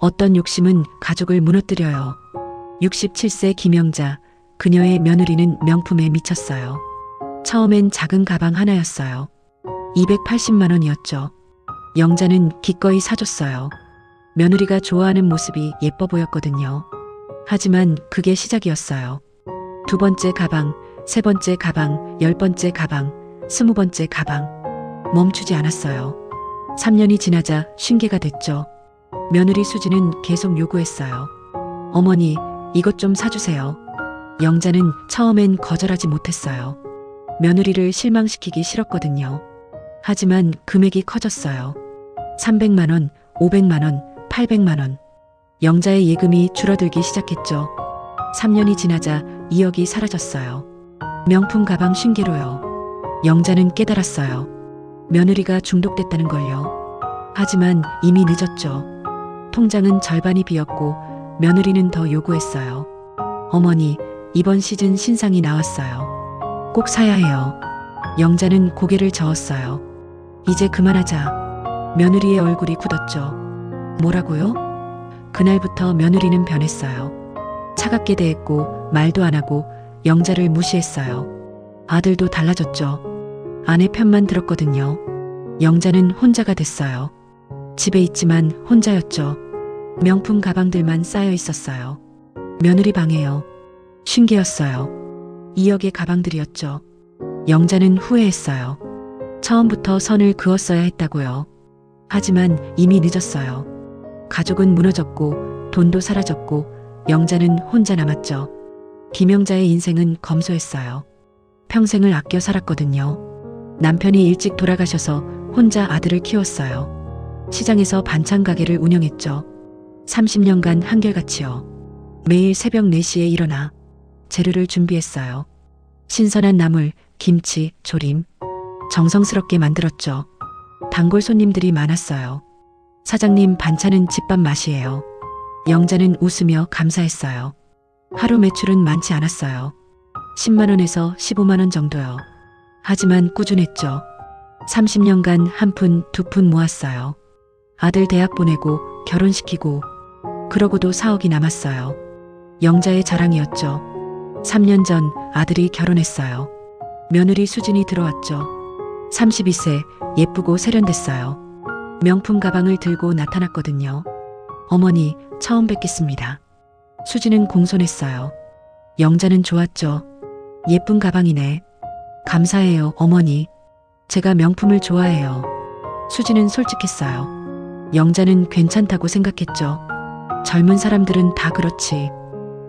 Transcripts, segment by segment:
어떤 욕심은 가족을 무너뜨려요. 67세 김영자, 그녀의 며느리는 명품에 미쳤어요. 처음엔 작은 가방 하나였어요. 280만 원이었죠. 영자는 기꺼이 사줬어요. 며느리가 좋아하는 모습이 예뻐 보였거든요. 하지만 그게 시작이었어요. 두 번째 가방, 세 번째 가방, 10번째 가방, 20번째 가방. 멈추지 않았어요. 3년이 지나자 쉰개가 됐죠. 며느리 수지는 계속 요구했어요. 어머니, 이것 좀 사주세요. 영자는 처음엔 거절하지 못했어요. 며느리를 실망시키기 싫었거든요. 하지만 금액이 커졌어요. 300만 원, 500만 원, 800만 원. 영자의 예금이 줄어들기 시작했죠. 3년이 지나자 2억이 사라졌어요. 명품 가방 50개로요. 영자는 깨달았어요. 며느리가 중독됐다는 걸요. 하지만 이미 늦었죠. 통장은 절반이 비었고 며느리는 더 요구했어요. 어머니, 이번 시즌 신상이 나왔어요. 꼭 사야 해요. 영자는 고개를 저었어요. 이제 그만하자. 며느리의 얼굴이 굳었죠. 뭐라고요? 그날부터 며느리는 변했어요. 차갑게 대했고 말도 안 하고 영자를 무시했어요. 아들도 달라졌죠. 아내 편만 들었거든요. 영자는 혼자가 됐어요. 집에 있지만 혼자였죠. 명품 가방들만 쌓여 있었어요. 며느리 방에요. 50개였어요. 2억의 가방들이었죠. 영자는 후회했어요. 처음부터 선을 그었어야 했다고요. 하지만 이미 늦었어요. 가족은 무너졌고 돈도 사라졌고 영자는 혼자 남았죠. 김영자의 인생은 검소했어요. 평생을 아껴 살았거든요. 남편이 일찍 돌아가셔서 혼자 아들을 키웠어요. 시장에서 반찬 가게를 운영했죠. 30년간 한결같이요. 매일 새벽 4시에 일어나 재료를 준비했어요. 신선한 나물, 김치, 조림. 정성스럽게 만들었죠. 단골 손님들이 많았어요. 사장님, 반찬은 집밥 맛이에요. 영자는 웃으며 감사했어요. 하루 매출은 많지 않았어요. 10만 원에서 15만 원 정도요. 하지만 꾸준했죠. 30년간 한 푼, 두 푼 모았어요. 아들 대학 보내고 결혼시키고 그러고도 4억이 남았어요. 영자의 자랑이었죠. 3년 전 아들이 결혼했어요. 며느리 수진이 들어왔죠. 32세, 예쁘고 세련됐어요. 명품 가방을 들고 나타났거든요. 어머니, 처음 뵙겠습니다. 수진은 공손했어요. 영자는 좋았죠. 예쁜 가방이네. 감사해요, 어머니. 제가 명품을 좋아해요. 수진은 솔직했어요. 영자는 괜찮다고 생각했죠. 젊은 사람들은 다 그렇지.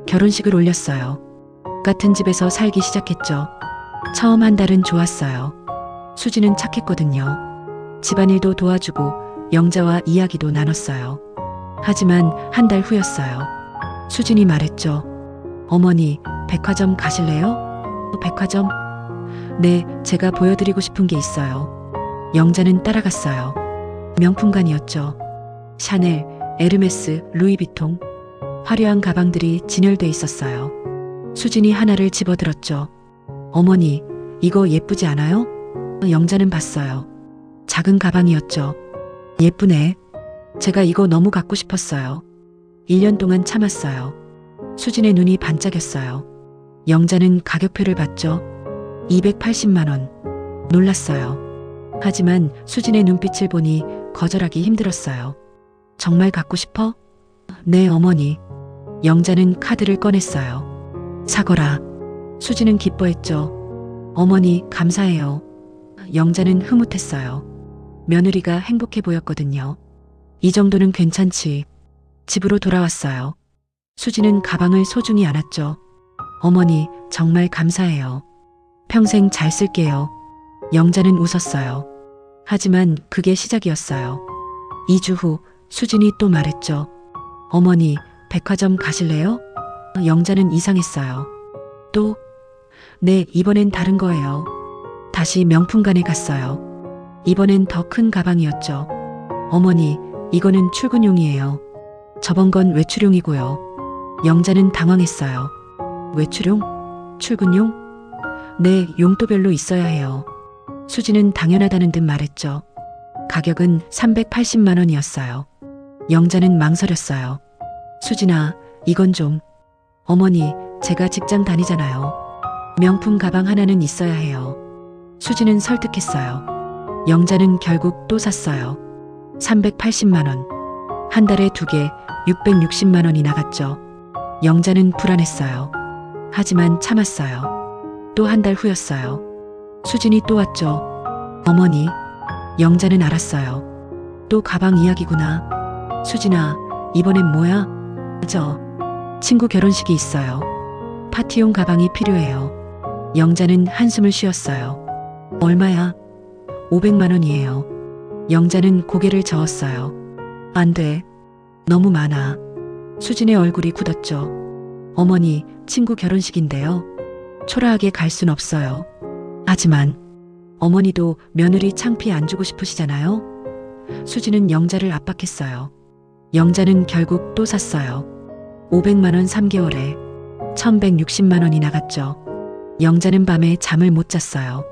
결혼식을 올렸어요. 같은 집에서 살기 시작했죠. 처음 한 달은 좋았어요. 수진은 착했거든요. 집안일도 도와주고 영자와 이야기도 나눴어요. 하지만 한 달 후였어요. 수진이 말했죠. 어머니, 백화점 가실래요? 백화점? 네, 제가 보여드리고 싶은 게 있어요. 영자는 따라갔어요. 명품관이었죠. 샤넬, 에르메스, 루이비통. 화려한 가방들이 진열돼 있었어요. 수진이 하나를 집어들었죠. 어머니, 이거 예쁘지 않아요? 영자는 봤어요. 작은 가방이었죠. 예쁘네. 제가 이거 너무 갖고 싶었어요. 1년 동안 참았어요. 수진의 눈이 반짝였어요. 영자는 가격표를 봤죠. 280만 원. 놀랐어요. 하지만 수진의 눈빛을 보니 거절하기 힘들었어요. 정말 갖고 싶어? 네, 어머니. 영자는 카드를 꺼냈어요. 사거라. 수진은 기뻐했죠. 어머니, 감사해요. 영자는 흐뭇했어요. 며느리가 행복해 보였거든요. 이 정도는 괜찮지. 집으로 돌아왔어요. 수진은 가방을 소중히 안았죠. 어머니, 정말 감사해요. 평생 잘 쓸게요. 영자는 웃었어요. 하지만 그게 시작이었어요. 2주 후 수진이 또 말했죠. 어머니, 백화점 가실래요? 영자는 이상했어요. 또? 네, 이번엔 다른 거예요. 다시 명품관에 갔어요. 이번엔 더 큰 가방이었죠. 어머니, 이거는 출근용이에요. 저번 건 외출용이고요. 영자는 당황했어요. 외출용? 출근용? 네, 용도별로 있어야 해요. 수진은 당연하다는 듯 말했죠. 가격은 380만 원이었어요. 영자는 망설였어요. 수진아, 이건 좀. 어머니, 제가 직장 다니잖아요. 명품 가방 하나는 있어야 해요. 수진은 설득했어요. 영자는 결국 또 샀어요. 380만 원. 한 달에 2개, 660만 원이 나갔죠. 영자는 불안했어요. 하지만 참았어요. 또 한 달 후였어요. 수진이 또 왔죠. 어머니, 영자는 알았어요. 또 가방 이야기구나. 수진아, 이번엔 뭐야? 저 친구 결혼식이 있어요. 파티용 가방이 필요해요. 영자는 한숨을 쉬었어요. 얼마야? 500만 원이에요. 영자는 고개를 저었어요. 안 돼. 너무 많아. 수진의 얼굴이 굳었죠. 어머니, 친구 결혼식인데요. 초라하게 갈 순 없어요. 하지만 어머니도 며느리 창피 안 주고 싶으시잖아요. 수진은 영자를 압박했어요. 영자는 결국 또 샀어요. 500만 원 3개월에 1160만 원이 나갔죠. 영자는 밤에 잠을 못 잤어요.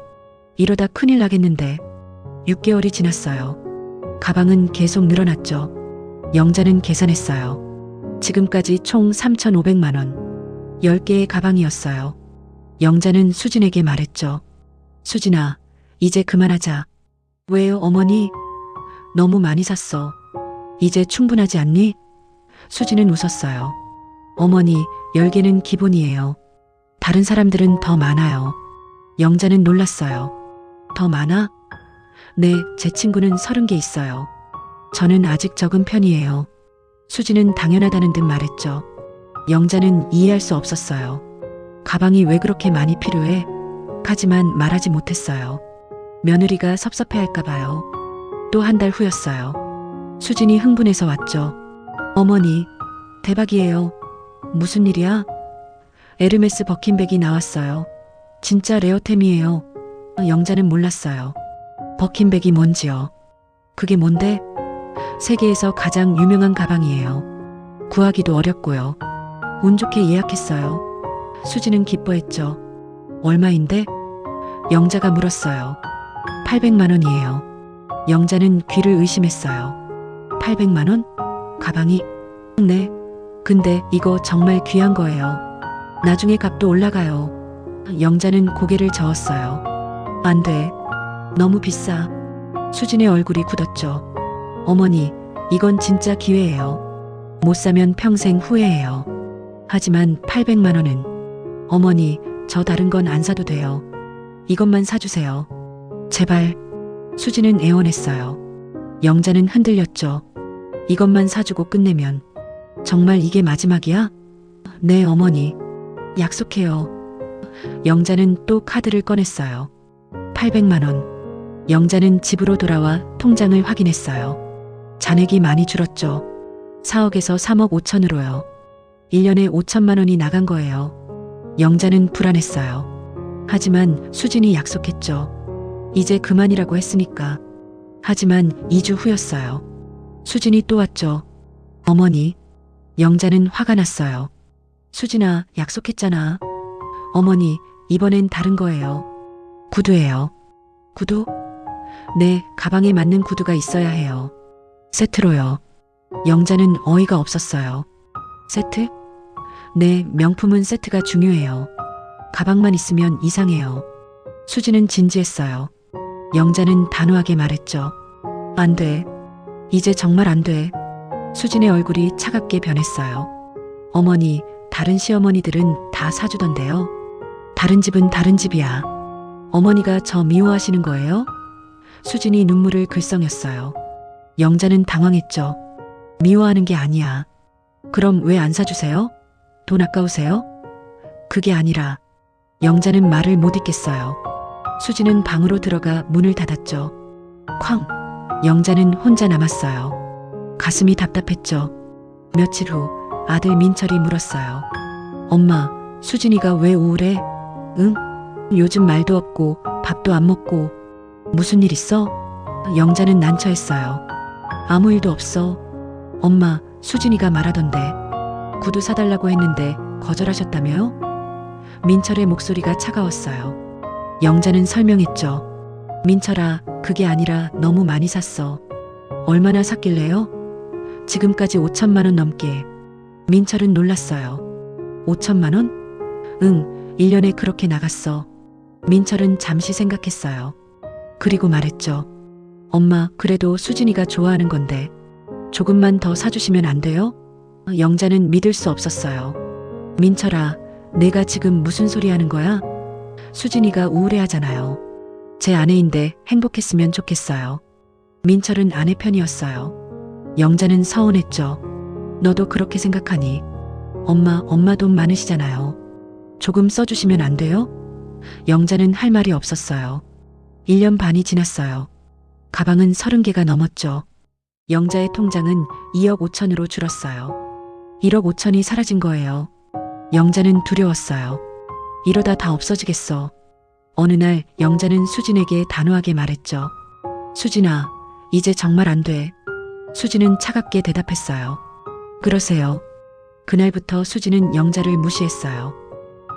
이러다 큰일 나겠는데. 6개월이 지났어요. 가방은 계속 늘어났죠. 영자는 계산했어요. 지금까지 총 3,500만 원. 10개의 가방이었어요. 영자는 수진에게 말했죠. 수진아, 이제 그만하자. 왜요, 어머니? 너무 많이 샀어. 이제 충분하지 않니? 수진은 웃었어요. 어머니, 10개는 기본이에요. 다른 사람들은 더 많아요. 영자는 놀랐어요. 더 많아? 네, 제 친구는 30개 있어요. 저는 아직 적은 편이에요. 수진은 당연하다는 듯 말했죠. 영자는 이해할 수 없었어요. 가방이 왜 그렇게 많이 필요해? 하지만 말하지 못했어요. 며느리가 섭섭해할까 봐요. 또 한 달 후였어요. 수진이 흥분해서 왔죠. 어머니, 대박이에요. 무슨 일이야? 에르메스 버킨백이 나왔어요. 진짜 레어템이에요. 영자는 몰랐어요. 버킨백이 뭔지요? 그게 뭔데? 세계에서 가장 유명한 가방이에요. 구하기도 어렵고요. 운 좋게 예약했어요. 수진은 기뻐했죠. 얼마인데? 영자가 물었어요. 800만 원이에요. 영자는 귀를 의심했어요. 800만 원? 가방이? 네. 근데 이거 정말 귀한 거예요. 나중에 값도 올라가요. 영자는 고개를 저었어요. 안 돼. 너무 비싸. 수진의 얼굴이 굳었죠. 어머니, 이건 진짜 기회예요. 못 사면 평생 후회해요. 하지만 800만 원은. 어머니, 저 다른 건 안 사도 돼요. 이것만 사주세요. 제발. 수진은 애원했어요. 영자는 흔들렸죠. 이것만 사주고 끝내면. 정말 이게 마지막이야? 네, 어머니. 약속해요. 영자는 또 카드를 꺼냈어요. 800만 원. 영자는 집으로 돌아와 통장을 확인했어요. 잔액이 많이 줄었죠. 4억에서 3억 5천으로요. 1년에 5천만 원이 나간 거예요. 영자는 불안했어요. 하지만 수진이 약속했죠. 이제 그만이라고 했으니까. 하지만 2주 후였어요. 수진이 또 왔죠. 어머니. 영자는 화가 났어요. 수진아, 약속했잖아. 어머니, 이번엔 다른 거예요. 구두예요. 구두? 네, 가방에 맞는 구두가 있어야 해요. 세트로요. 영자는 어이가 없었어요. 세트? 네, 명품은 세트가 중요해요. 가방만 있으면 이상해요. 수진은 진지했어요. 영자는 단호하게 말했죠. 안 돼. 이제 정말 안 돼. 수진의 얼굴이 차갑게 변했어요. 어머니, 다른 시어머니들은 다 사주던데요. 다른 집은 다른 집이야. 어머니가 저 미워하시는 거예요? 수진이 눈물을 글썽였어요. 영자는 당황했죠. 미워하는 게 아니야. 그럼 왜 안 사주세요? 돈 아까우세요? 그게 아니라. 영자는 말을 못 잇겠어요. 수진은 방으로 들어가 문을 닫았죠. 쾅! 영자는 혼자 남았어요. 가슴이 답답했죠. 며칠 후 아들 민철이 물었어요. 엄마, 수진이가 왜 우울해? 응? 요즘 말도 없고 밥도 안 먹고. 무슨 일 있어? 영자는 난처했어요. 아무 일도 없어. 엄마, 수진이가 말하던데. 구두 사달라고 했는데 거절하셨다며요? 민철의 목소리가 차가웠어요. 영자는 설명했죠. 민철아, 그게 아니라 너무 많이 샀어. 얼마나 샀길래요? 지금까지 5천만 원 넘게. 민철은 놀랐어요. 5천만 원? 응, 1년에 그렇게 나갔어. 민철은 잠시 생각했어요. 그리고 말했죠. 엄마, 그래도 수진이가 좋아하는 건데 조금만 더 사주시면 안 돼요? 영자는 믿을 수 없었어요. 민철아, 내가 지금 무슨 소리 하는 거야? 수진이가 우울해하잖아요. 제 아내인데 행복했으면 좋겠어요. 민철은 아내 편이었어요. 영자는 서운했죠. 너도 그렇게 생각하니? 엄마 돈 많으시잖아요. 조금 써주시면 안 돼요? 영자는 할 말이 없었어요. 1년 반이 지났어요. 가방은 30개가 넘었죠. 영자의 통장은 2억 5천으로 줄었어요. 1억 5천이 사라진 거예요. 영자는 두려웠어요. 이러다 다 없어지겠어. 어느 날 영자는 수진에게 단호하게 말했죠. 수진아, 이제 정말 안 돼. 수진은 차갑게 대답했어요. 그러세요. 그날부터 수진은 영자를 무시했어요.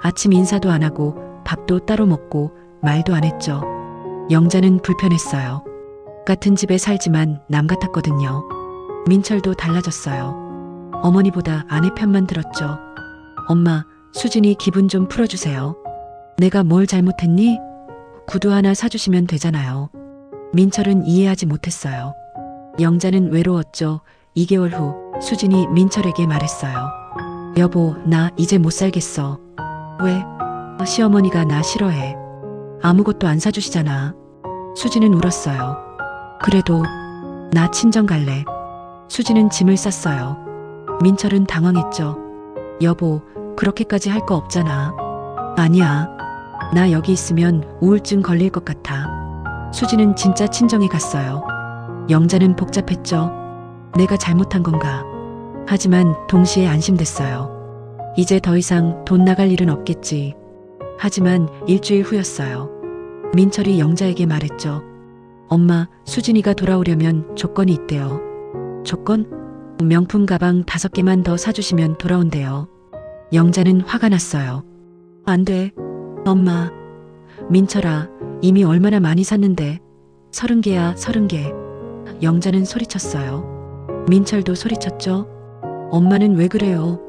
아침 인사도 안 하고 밥도 따로 먹고 말도 안 했죠. 영자는 불편했어요. 같은 집에 살지만 남 같았거든요. 민철도 달라졌어요. 어머니보다 아내 편만 들었죠. 엄마, 수진이 기분 좀 풀어주세요. 내가 뭘 잘못했니? 구두 하나 사주시면 되잖아요. 민철은 이해하지 못했어요. 영자는 외로웠죠. 2개월 후 수진이 민철에게 말했어요. 여보, 나 이제 못 살겠어. 왜? 시어머니가 나 싫어해. 아무것도 안 사주시잖아. 수진은 울었어요. 그래도 나 친정 갈래. 수진은 짐을 쌌어요. 민철은 당황했죠. 여보, 그렇게까지 할 거 없잖아. 아니야. 나 여기 있으면 우울증 걸릴 것 같아. 수진은 진짜 친정에 갔어요. 영자는 복잡했죠. 내가 잘못한 건가? 하지만 동시에 안심됐어요. 이제 더 이상 돈 나갈 일은 없겠지. 하지만 일주일 후였어요. 민철이 영자에게 말했죠. 엄마, 수진이가 돌아오려면 조건이 있대요. 조건? 명품 가방 5개만 더 사주시면 돌아온대요. 영자는 화가 났어요. 안 돼. 엄마. 민철아, 이미 얼마나 많이 샀는데. 30개야, 30개. 영자는 소리쳤어요. 민철도 소리쳤죠. 엄마는 왜 그래요?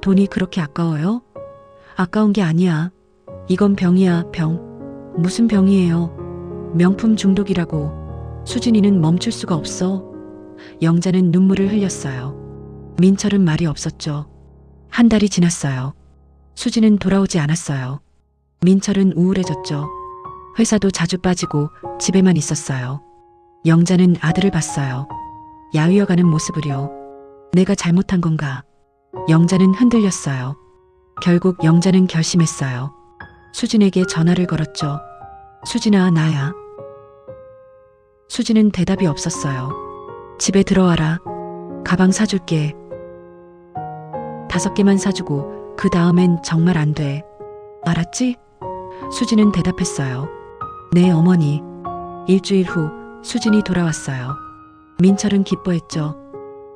돈이 그렇게 아까워요? 아까운 게 아니야. 이건 병이야, 병. 무슨 병이에요? 명품 중독이라고. 수진이는 멈출 수가 없어. 영자는 눈물을 흘렸어요. 민철은 말이 없었죠. 한 달이 지났어요. 수진은 돌아오지 않았어요. 민철은 우울해졌죠. 회사도 자주 빠지고 집에만 있었어요. 영자는 아들을 봤어요. 야위어가는 모습을요. 내가 잘못한 건가? 영자는 흔들렸어요. 결국 영자는 결심했어요. 수진에게 전화를 걸었죠. 수진아, 나야. 수진은 대답이 없었어요. 집에 들어와라. 가방 사줄게. 5개만 사주고 그 다음엔 정말 안 돼. 알았지? 수진은 대답했어요. 네, 어머니. 일주일 후 수진이 돌아왔어요. 민철은 기뻐했죠.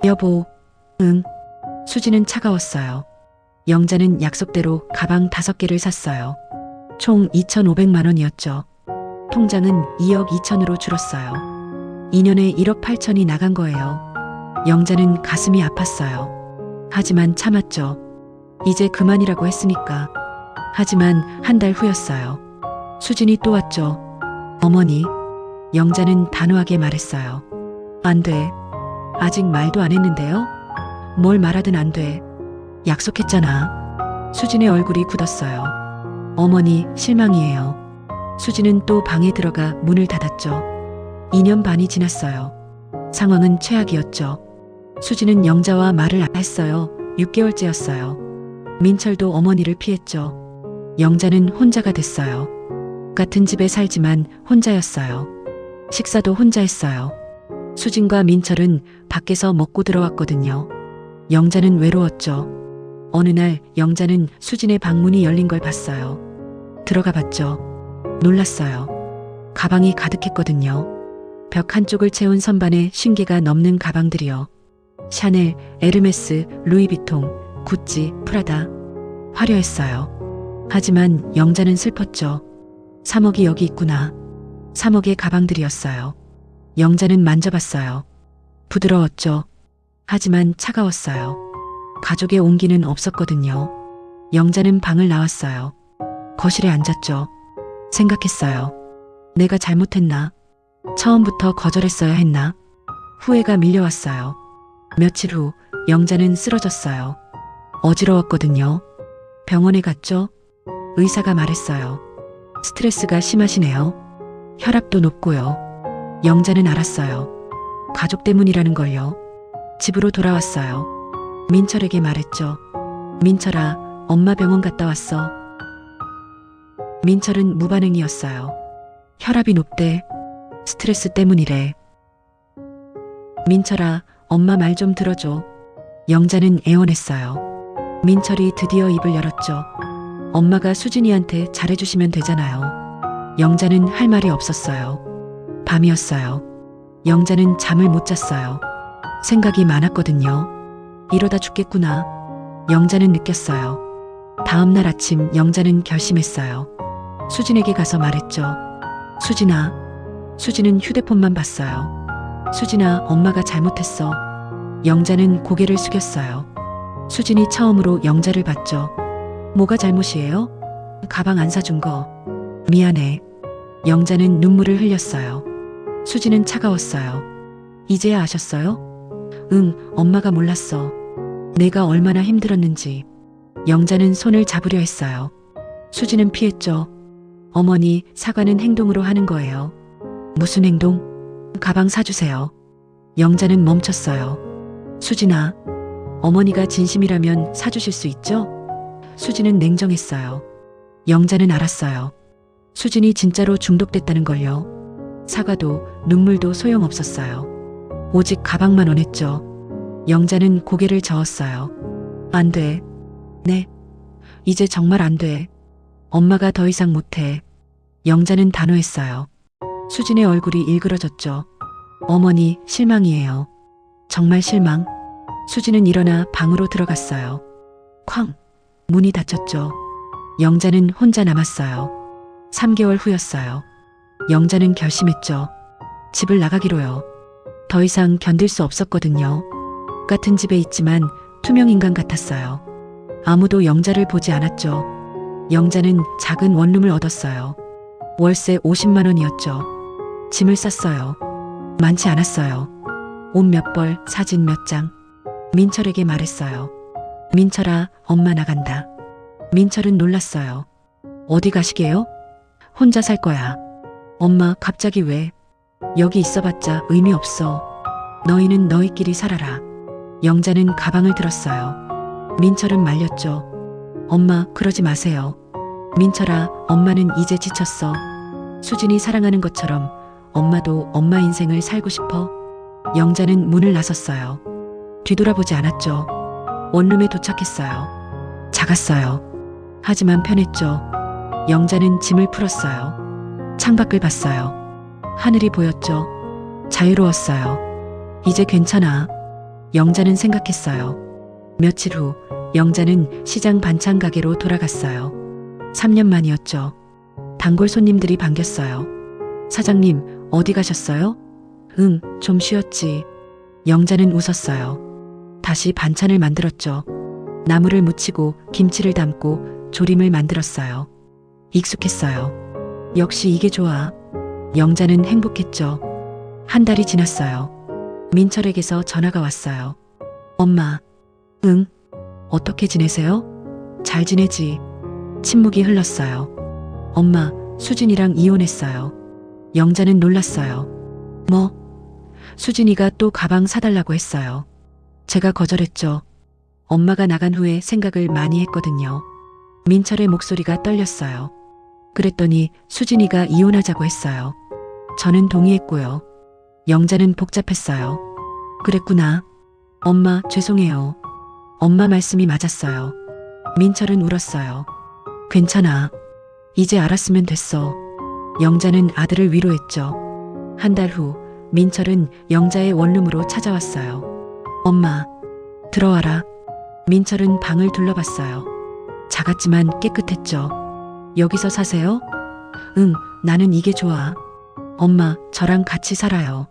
여보. 응. 수진은 차가웠어요. 영자는 약속대로 가방 5개를 샀어요. 총 2,500만 원이었죠. 통장은 2억 2천으로 줄었어요. 2년에 1억 8천이 나간 거예요. 영자는 가슴이 아팠어요. 하지만 참았죠. 이제 그만이라고 했으니까. 하지만 한 달 후였어요. 수진이 또 왔죠. 어머니. 영자는 단호하게 말했어요. 안 돼. 아직 말도 안 했는데요. 뭘 말하든 안 돼. 약속했잖아. 수진의 얼굴이 굳었어요. 어머니, 실망이에요. 수진은 또 방에 들어가 문을 닫았죠. 2년 반이 지났어요. 상황은 최악이었죠. 수진은 영자와 말을 안 했어요. 6개월째였어요. 민철도 어머니를 피했죠. 영자는 혼자가 됐어요. 같은 집에 살지만 혼자였어요. 식사도 혼자 했어요. 수진과 민철은 밖에서 먹고 들어왔거든요. 영자는 외로웠죠. 어느 날 영자는 수진의 방문이 열린 걸 봤어요. 들어가 봤죠. 놀랐어요. 가방이 가득했거든요. 벽 한쪽을 채운 선반에 50개가 넘는 가방들이요. 샤넬, 에르메스, 루이비통, 구찌, 프라다. 화려했어요. 하지만 영자는 슬펐죠. 3억이 여기 있구나. 3억의 가방들이었어요. 영자는 만져봤어요. 부드러웠죠. 하지만 차가웠어요. 가족의 온기는 없었거든요. 영자는 방을 나왔어요. 거실에 앉았죠. 생각했어요. 내가 잘못했나? 처음부터 거절했어야 했나? 후회가 밀려왔어요. 며칠 후 영자는 쓰러졌어요. 어지러웠거든요. 병원에 갔죠? 의사가 말했어요. 스트레스가 심하시네요. 혈압도 높고요. 영자는 알았어요. 가족 때문이라는 걸요. 집으로 돌아왔어요. 민철에게 말했죠. 민철아, 엄마 병원 갔다 왔어. 민철은 무반응이었어요. 혈압이 높대. 스트레스 때문이래. 민철아, 엄마 말 좀 들어줘. 영자는 애원했어요. 민철이 드디어 입을 열었죠. 엄마가 수진이한테 잘해주시면 되잖아요. 영자는 할 말이 없었어요. 밤이었어요. 영자는 잠을 못 잤어요. 생각이 많았거든요. 이러다 죽겠구나. 영자는 느꼈어요. 다음 날 아침 영자는 결심했어요. 수진에게 가서 말했죠. 수진아. 수진은 휴대폰만 봤어요. 수진아, 엄마가 잘못했어. 영자는 고개를 숙였어요. 수진이 처음으로 영자를 봤죠. 뭐가 잘못이에요? 가방 안 사준 거. 미안해. 영자는 눈물을 흘렸어요. 수진은 차가웠어요. 이제야 아셨어요? 응, 엄마가 몰랐어. 내가 얼마나 힘들었는지. 영자는 손을 잡으려 했어요. 수진은 피했죠. 어머니, 사과는 행동으로 하는 거예요. 무슨 행동? 가방 사주세요. 영자는 멈췄어요. 수진아, 어머니가 진심이라면 사주실 수 있죠? 수진은 냉정했어요. 영자는 알았어요. 수진이 진짜로 중독됐다는 걸요. 사과도 눈물도 소용없었어요. 오직 가방만 원했죠. 영자는 고개를 저었어요. 안 돼. 네. 이제 정말 안 돼. 엄마가 더 이상 못해. 영자는 단호했어요. 수진의 얼굴이 일그러졌죠. 어머니, 실망이에요. 정말 실망. 수진은 일어나 방으로 들어갔어요. 쾅. 문이 닫혔죠. 영자는 혼자 남았어요. 3개월 후였어요. 영자는 결심했죠. 집을 나가기로요. 더 이상 견딜 수 없었거든요. 같은 집에 있지만 투명 인간 같았어요. 아무도 영자를 보지 않았죠. 영자는 작은 원룸을 얻었어요. 월세 50만 원이었죠. 짐을 쌌어요. 많지 않았어요. 옷 몇 벌, 사진 몇 장. 민철에게 말했어요. 민철아, 엄마 나간다. 민철은 놀랐어요. 어디 가시게요? 혼자 살 거야. 엄마, 갑자기 왜? 여기 있어봤자 의미 없어. 너희는 너희끼리 살아라. 영자는 가방을 들었어요. 민철은 말렸죠. 엄마, 그러지 마세요. 민철아, 엄마는 이제 지쳤어. 수진이 사랑하는 것처럼 엄마도 엄마 인생을 살고 싶어. 영자는 문을 나섰어요. 뒤돌아보지 않았죠. 원룸에 도착했어요. 작았어요. 하지만 편했죠. 영자는 짐을 풀었어요. 창밖을 봤어요. 하늘이 보였죠. 자유로웠어요. 이제 괜찮아. 영자는 생각했어요. 며칠 후 영자는 시장 반찬 가게로 돌아갔어요. 3년 만이었죠. 단골 손님들이 반겼어요. 사장님, 어디 가셨어요? 응, 좀 쉬었지. 영자는 웃었어요. 다시 반찬을 만들었죠. 나물을 무치고 김치를 담고 조림을 만들었어요. 익숙했어요. 역시 이게 좋아. 영자는 행복했죠. 한 달이 지났어요. 민철에게서 전화가 왔어요. 엄마. 응? 어떻게 지내세요? 잘 지내지. 침묵이 흘렀어요. 엄마, 수진이랑 이혼했어요. 영자는 놀랐어요. 뭐? 수진이가 또 가방 사달라고 했어요. 제가 거절했죠. 엄마가 나간 후에 생각을 많이 했거든요. 민철의 목소리가 떨렸어요. 그랬더니 수진이가 이혼하자고 했어요. 저는 동의했고요. 영자는 복잡했어요. 그랬구나. 엄마, 죄송해요. 엄마 말씀이 맞았어요. 민철은 울었어요. 괜찮아. 이제 알았으면 됐어. 영자는 아들을 위로했죠. 한 달 후 민철은 영자의 원룸으로 찾아왔어요. 엄마, 들어와라. 민철은 방을 둘러봤어요. 작았지만 깨끗했죠. 여기서 사세요? 응, 나는 이게 좋아. 엄마, 저랑 같이 살아요.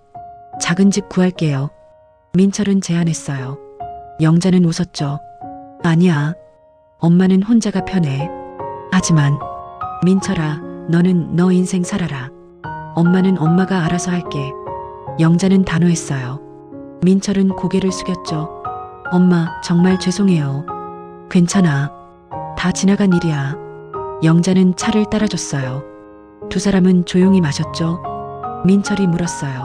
작은 집 구할게요. 민철은 제안했어요. 영자는 웃었죠. 아니야. 엄마는 혼자가 편해. 하지만 민철아, 너는 너 인생 살아라. 엄마는 엄마가 알아서 할게. 영자는 단호했어요. 민철은 고개를 숙였죠. 엄마, 정말 죄송해요. 괜찮아. 다 지나간 일이야. 영자는 차를 따라줬어요. 두 사람은 조용히 마셨죠. 민철이 물었어요.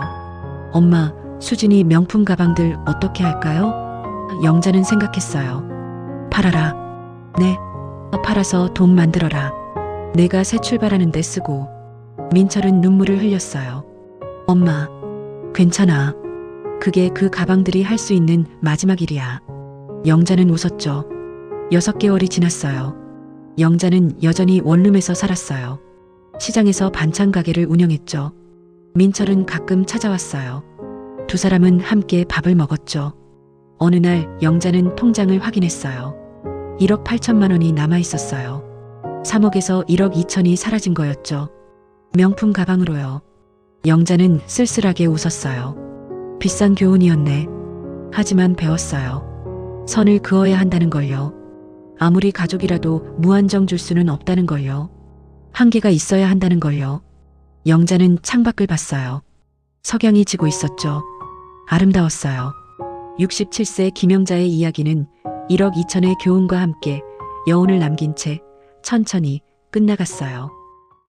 엄마, 수진이 명품 가방들 어떻게 할까요? 영자는 생각했어요. 팔아라. 네. 팔아서 돈 만들어라. 내가 새 출발하는 데 쓰고. 민철은 눈물을 흘렸어요. 엄마, 괜찮아. 그게 그 가방들이 할 수 있는 마지막 일이야. 영자는 웃었죠. 6개월이 지났어요. 영자는 여전히 원룸에서 살았어요. 시장에서 반찬 가게를 운영했죠. 민철은 가끔 찾아왔어요. 두 사람은 함께 밥을 먹었죠. 어느 날 영자는 통장을 확인했어요. 1억 8천만 원이 남아 있었어요. 3억에서 1억 2천이 사라진 거였죠. 명품 가방으로요. 영자는 쓸쓸하게 웃었어요. 비싼 교훈이었네. 하지만 배웠어요. 선을 그어야 한다는 걸요. 아무리 가족이라도 무한정 줄 수는 없다는 걸요. 한계가 있어야 한다는 걸요. 영자는 창밖을 봤어요. 석양이 지고 있었죠. 아름다웠어요. 67세 김영자의 이야기는 1억 2천의 교훈과 함께 여운을 남긴 채 천천히 끝나갔어요.